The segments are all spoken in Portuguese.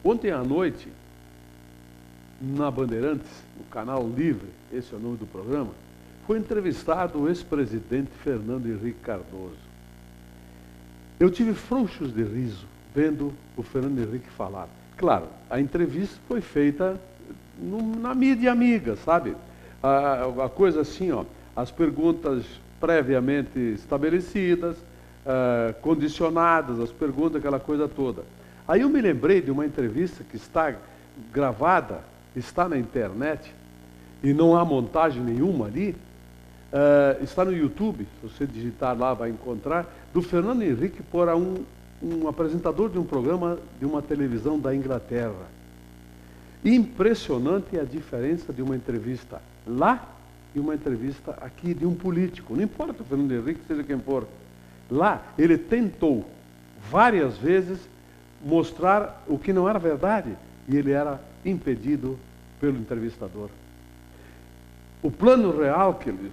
Ontem à noite, na Bandeirantes, no Canal Livre, esse é o nome do programa, foi entrevistado o ex-presidente Fernando Henrique Cardoso. Eu tive frouxos de riso vendo o Fernando Henrique falar. Claro, a entrevista foi feita na mídia amiga, sabe? A coisa assim, ó, as perguntas previamente estabelecidas, condicionadas, as perguntas, aquela coisa toda. Aí eu me lembrei de uma entrevista que está gravada, está na internet, e não há montagem nenhuma ali, está no YouTube, se você digitar lá vai encontrar, do Fernando Henrique por um apresentador de um programa de uma televisão da Inglaterra. Impressionante a diferença de uma entrevista lá e uma entrevista aqui de um político. Não importa o Fernando Henrique, seja quem for. Lá, ele tentou várias vezes mostrar o que não era verdade e ele era impedido pelo entrevistador. O plano real que ele,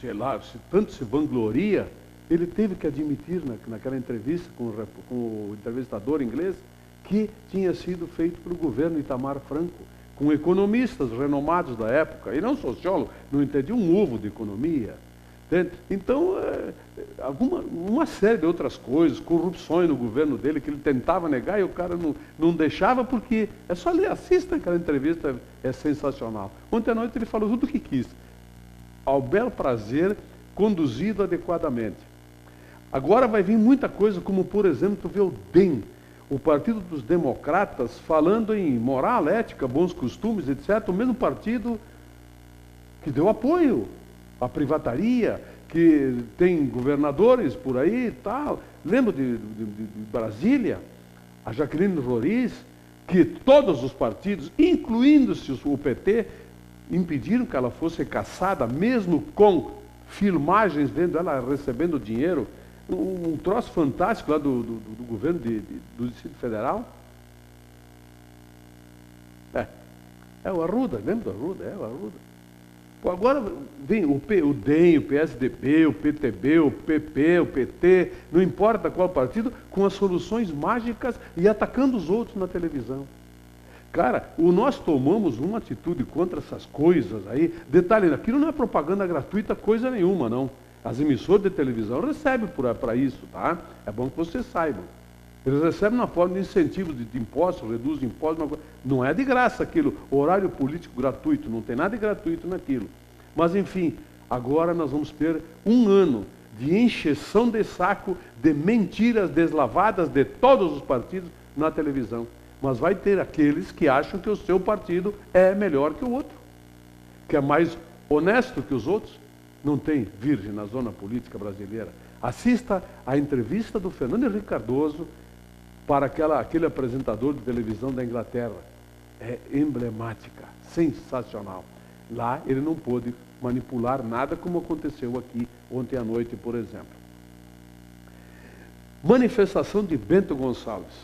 sei lá, tanto se vangloria, ele teve que admitir naquela entrevista com o entrevistador inglês que tinha sido feito pelo governo Itamar Franco, com economistas renomados da época, e não sociólogo, não entendia um ovo de economia. Entende? Então, uma série de outras coisas, corrupções no governo dele, que ele tentava negar e o cara não deixava, porque é só ler, assista aquela entrevista, é sensacional. Ontem à noite ele falou tudo o que quis, ao bel prazer, conduzido adequadamente. Agora vai vir muita coisa, como por exemplo, tu vê o DEM, o Partido dos Democratas, falando em moral, ética, bons costumes, etc. O mesmo partido que deu apoio à privataria, que tem governadores por aí e tal. Lembro de Brasília, a Jaqueline Roriz, que todos os partidos, incluindo-se o PT, impediram que ela fosse caçada, mesmo com filmagens vendo ela recebendo dinheiro. Um troço fantástico lá do governo do Distrito Federal. É o Arruda, lembra do Arruda? É o Arruda. Pô, agora vem o DEM, o PSDB, o PTB, o PP, o PT, não importa qual partido, com as soluções mágicas e atacando os outros na televisão. Cara, nós tomamos uma atitude contra essas coisas aí. Detalhe, aquilo não é propaganda gratuita, coisa nenhuma, não. As emissoras de televisão recebem para isso, tá? É bom que vocês saibam. Eles recebem na forma de incentivos de impostos, reduzem impostos. Não é de graça aquilo, horário político gratuito, não tem nada de gratuito naquilo. Mas, enfim, agora nós vamos ter um ano de encheção de saco, de mentiras deslavadas de todos os partidos na televisão. Mas vai ter aqueles que acham que o seu partido é melhor que o outro, que é mais honesto que os outros. Não tem virgem na zona política brasileira. Assista a entrevista do Fernando Henrique Cardoso para aquele apresentador de televisão da Inglaterra. É emblemática, sensacional. Lá ele não pôde manipular nada como aconteceu aqui ontem à noite, por exemplo. Manifestação de Bento Gonçalves.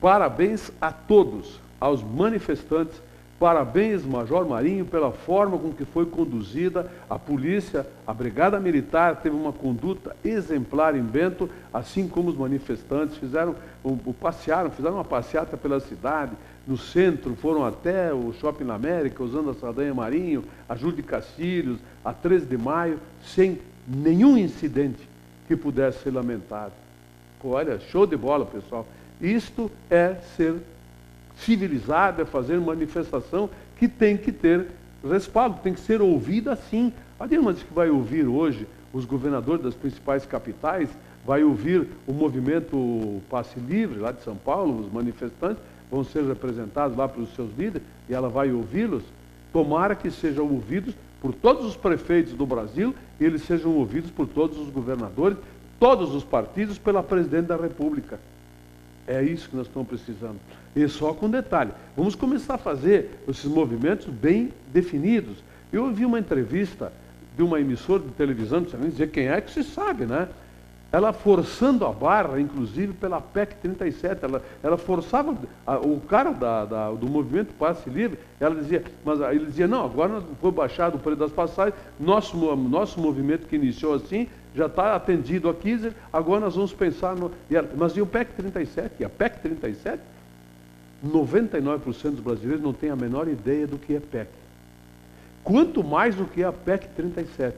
Parabéns a todos, aos manifestantes. Parabéns, Major Marinho, pela forma com que foi conduzida a polícia, a Brigada Militar teve uma conduta exemplar em Bento, assim como os manifestantes fizeram uma passeata pela cidade, no centro, foram até o Shopping La América, usando a Saldanha Marinho, a Júlio de Castilhos, a 13 de maio, sem nenhum incidente que pudesse ser lamentado. Pô, olha, show de bola, pessoal. Isto é ser civilizado, é fazer manifestação que tem que ter respaldo, tem que ser ouvida assim. A Dilma diz que vai ouvir hoje os governadores das principais capitais, vai ouvir o movimento Passe Livre, lá de São Paulo, os manifestantes vão ser representados lá pelos seus líderes, e ela vai ouvi-los. Tomara que sejam ouvidos por todos os prefeitos do Brasil, e eles sejam ouvidos por todos os governadores, todos os partidos, pela Presidente da República. É isso que nós estamos precisando. E só com detalhe, vamos começar a fazer esses movimentos bem definidos. Eu ouvi uma entrevista de uma emissora de televisão, não precisa nem dizer quem é, que se sabe, né? Ela forçando a barra, inclusive pela PEC 37, ela forçava o cara do movimento Passe Livre, ele dizia, não, agora foi baixado o preço das passagens, nosso movimento que iniciou assim, já está atendido aqui, agora nós vamos pensar no... Mas e o PEC 37? E a PEC 37, 99% dos brasileiros não têm a menor ideia do que é PEC. Quanto mais do que é a PEC 37.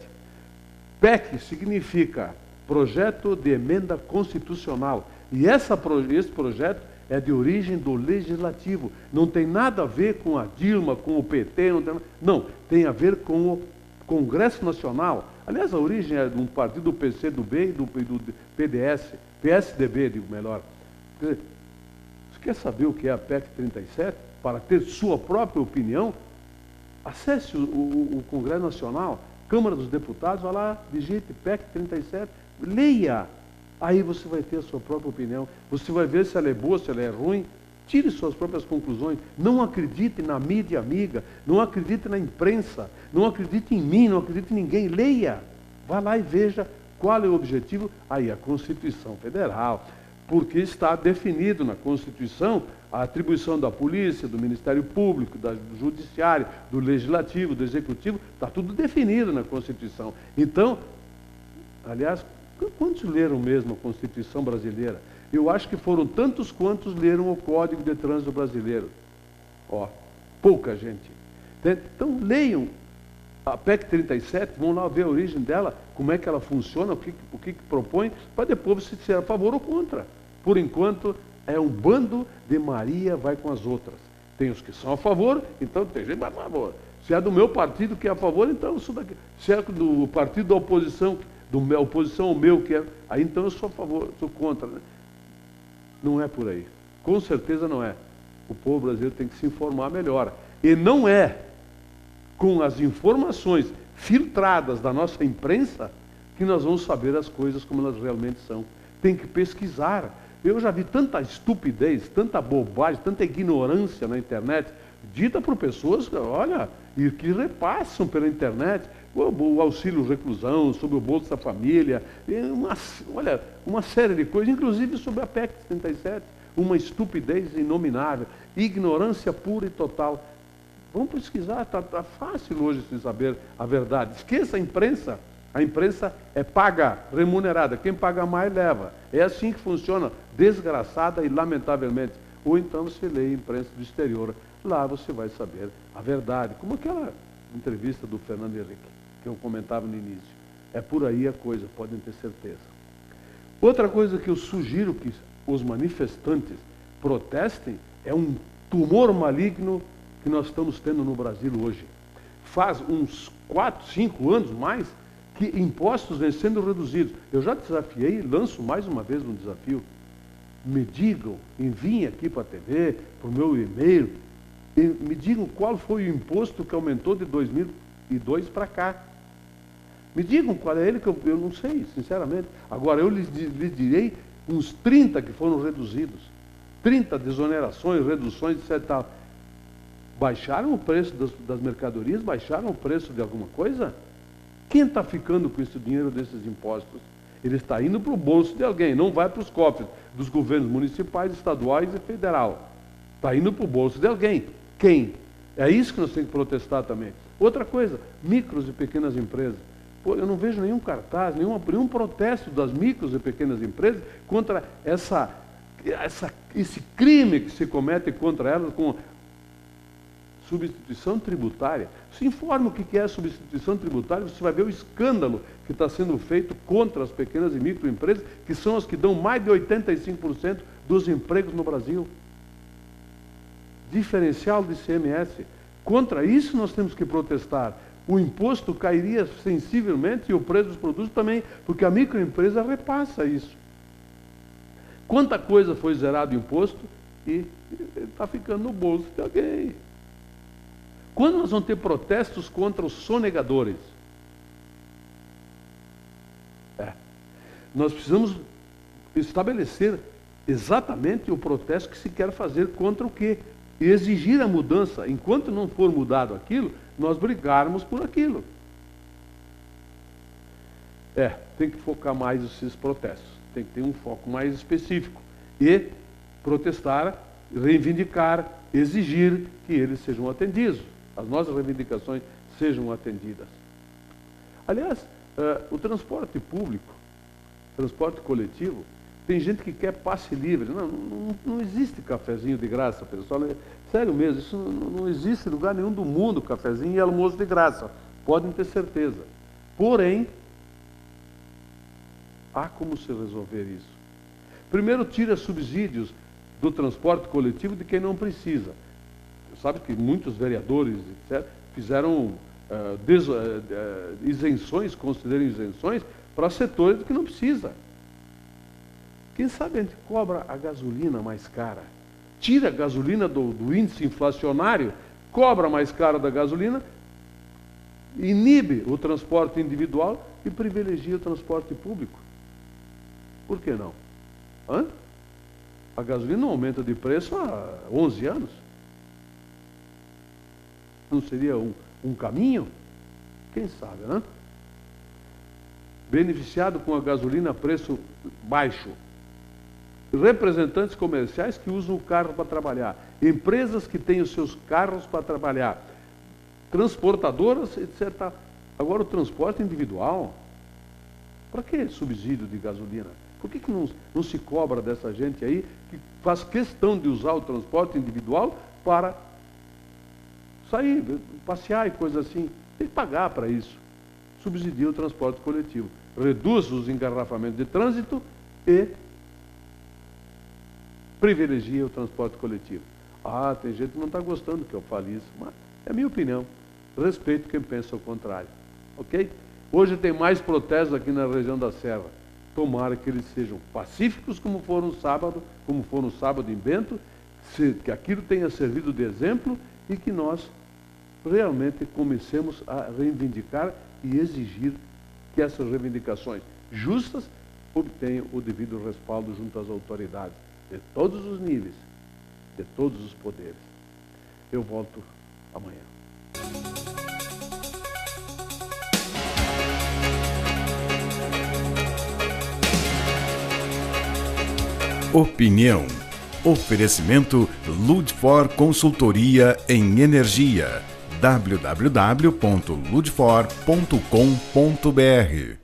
PEC significa Projeto de Emenda Constitucional. E esse projeto é de origem do Legislativo. Não tem nada a ver com a Dilma, com o PT, não, tem a ver com o Congresso Nacional. Aliás, a origem é de um partido do PCdoB e do PDS, PSDB, digo melhor. Quer dizer, você quer saber o que é a PEC 37? Para ter sua própria opinião, acesse o Congresso Nacional, Câmara dos Deputados, vai lá, digite PEC 37, leia. Aí você vai ter a sua própria opinião. Você vai ver se ela é boa, se ela é ruim. Tire suas próprias conclusões. Não acredite na mídia amiga. Não acredite na imprensa. Não acredite em mim, não acredite em ninguém. Leia. Vá lá e veja qual é o objetivo. Aí, a Constituição Federal. Porque está definido na Constituição a atribuição da polícia, do Ministério Público, do Judiciário, do Legislativo, do Executivo. Está tudo definido na Constituição. Então, aliás, quantos leram mesmo a Constituição brasileira? Eu acho que foram tantos quantos leram o Código de Trânsito Brasileiro. Ó, pouca gente. Então, leiam a PEC 37, vão lá ver a origem dela, como é que ela funciona, o que propõe, para depois se ser a favor ou contra. Por enquanto, é um bando de Maria vai com as outras. Tem os que são a favor, então tem gente que vai a favor. Se é do meu partido que é a favor, então eu sou daqui. Se é do partido da oposição, da oposição ao meu, que é, aí então eu sou a favor, sou contra. Né? Não é por aí. Com certeza não é. O povo brasileiro tem que se informar melhor. E não é com as informações filtradas da nossa imprensa que nós vamos saber as coisas como elas realmente são. Tem que pesquisar. Eu já vi tanta estupidez, tanta bobagem, tanta ignorância na internet, dita por pessoas, olha, e que repassam pela internet o auxílio reclusão, sobre o Bolsa Família, uma série de coisas, inclusive sobre a PEC 37, uma estupidez inominável, ignorância pura e total. Vamos pesquisar, está fácil hoje se saber a verdade. Esqueça a imprensa é paga, remunerada, quem paga mais leva. É assim que funciona, desgraçada e lamentavelmente. Ou então você lê a imprensa do exterior, lá você vai saber a verdade, como aquela entrevista do Fernando Henrique, que eu comentava no início. É por aí a coisa, podem ter certeza. Outra coisa que eu sugiro que os manifestantes protestem é um tumor maligno que nós estamos tendo no Brasil hoje. Faz uns 4, 5 anos mais que impostos vêm sendo reduzidos. Eu já desafiei, lanço mais uma vez um desafio. Me digam, enviem aqui para a TV, para o meu e-mail, me digam qual foi o imposto que aumentou de 2002 para cá. Me digam qual é ele, que eu não sei, sinceramente. Agora, eu lhes direi uns 30 que foram reduzidos. 30 desonerações, reduções, etc. Tal. Baixaram o preço das mercadorias? Baixaram o preço de alguma coisa? Quem está ficando com esse dinheiro desses impostos? Ele está indo para o bolso de alguém, não vai para os cofres dos governos municipais, estaduais e federal. Está indo para o bolso de alguém. Quem? É isso que nós temos que protestar também. Outra coisa, micros e pequenas empresas. Pô, eu não vejo nenhum cartaz, nenhum protesto das micros e pequenas empresas contra esse crime que se comete contra elas com substituição tributária. Se informa o que é substituição tributária, você vai ver o escândalo que está sendo feito contra as pequenas e microempresas, que são as que dão mais de 85% dos empregos no Brasil. Diferencial de ICMS. Contra isso nós temos que protestar. O imposto cairia sensivelmente e o preço dos produtos também, porque a microempresa repassa isso. Quanta coisa foi zerado o imposto e está ficando no bolso de alguém. Quando nós vamos ter protestos contra os sonegadores? Nós precisamos estabelecer exatamente o protesto que se quer fazer contra o quê? E exigir a mudança. Enquanto não for mudado aquilo, nós brigarmos por aquilo. Tem que focar mais esses protestos. Tem que ter um foco mais específico. E protestar, reivindicar, exigir que eles sejam atendidos. As nossas reivindicações sejam atendidas. Aliás, O transporte público, transporte coletivo, tem gente que quer passe livre. Não existe cafezinho de graça, pessoal. Sério mesmo, isso não existe em lugar nenhum do mundo, cafezinho e almoço de graça. Podem ter certeza. Porém, há como se resolver isso. Primeiro, tira subsídios do transporte coletivo de quem não precisa. Sabe que muitos vereadores, etc., fizeram isenções, consideram isenções, para setores que não precisa. Quem sabe a gente cobra a gasolina mais cara, tira a gasolina do índice inflacionário, cobra mais cara da gasolina, inibe o transporte individual e privilegia o transporte público. Por que não? A gasolina não aumenta de preço há 11 anos. Não seria um caminho? Quem sabe, né? Beneficiado com a gasolina a preço baixo. Representantes comerciais que usam o carro para trabalhar. Empresas que têm os seus carros para trabalhar. Transportadoras, etc. Agora, o transporte individual, para que subsídio de gasolina? Por que não se cobra dessa gente aí que faz questão de usar o transporte individual para sair, passear e coisa assim? Tem que pagar para isso. Subsidia o transporte coletivo. Reduz os engarrafamentos de trânsito e privilegia o transporte coletivo. Tem gente que não está gostando que eu fale isso, mas é a minha opinião. Respeito quem pensa o contrário. Ok? Hoje tem mais protestos aqui na região da Serra. Tomara que eles sejam pacíficos como foram sábado em Bento, que aquilo tenha servido de exemplo e que nós realmente comecemos a reivindicar e exigir que essas reivindicações justas obtenham o devido respaldo junto às autoridades de todos os níveis, de todos os poderes. Eu volto amanhã. Opinião. Oferecimento Ludfor Consultoria em Energia. www.ludfor.com.br